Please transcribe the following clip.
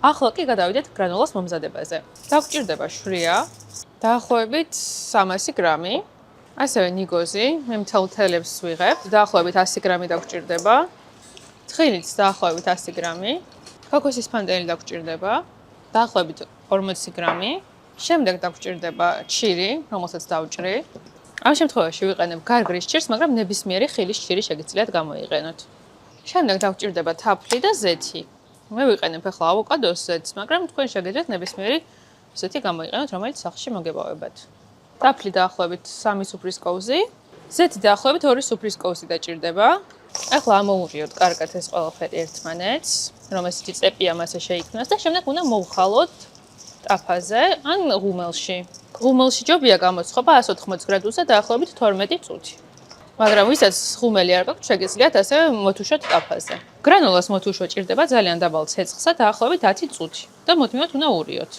ახლა კი გადავიდეთ გრანულას მომზადებაზე. დაგვჭირდება შვრია, დაახლოებით 300 გრამი, ასევე ნიგოზი, მე მთელ თელებს ვიღებ, დაახლოებით 100 გრამი დაგვჭირდება, თხილიც დაახლოებით 100 გრამი, ქოქოსის ფანტელი დაგვჭირდება, დაახლოებით 40 გრამი, შემდეგ დაგვჭირდება ჩირი, რომელსაც დავჭრი. ამ შემთხვევაში ვიყენებ გარგრის ჭირს, მაგრამ ნებისმიერი ხილის ჭირი შეგიძლიათ გამოიყენოთ. შემდეგ დაგვჭირდება თაფლი და ზეთი. მე ვიყენებ ახლა ავოკადოს ზეთს, მაგრამ თქვენ შეგიძლიათ ნებისმიერი ზეთი გამოიყენოთ, რომელიც სახლში მოგებავებათ. თაფლი დაახლოებით 3 სუფრის კოვზი, ზეთი დაახლოებით 2 სუფრის კოვზი დაჭირდება. ახლა ამოურიოთ კარგად ეს ყველაფერი ერთმანეთს, რომ ეს წეპი ამასე შეიქმნას და შემდეგ უნდა მოვხალოთ ტაფაზე ან ღუმელში. ღუმელში ჯობია გამოცხობა 180 გრადუსზე დაახლოებით 12 წუთი. მაგრამ ვისაც ღუმელი არ გაქვთ, შეგიძლიათ ასევე მოთუშოთ ტაფაზე. გრანულას მოთუშვა ჭირდება ძალიან დაბალ ცეცხლსა დაახლოებით 10 წუთი და მუდმივად უნდა ურიოთ.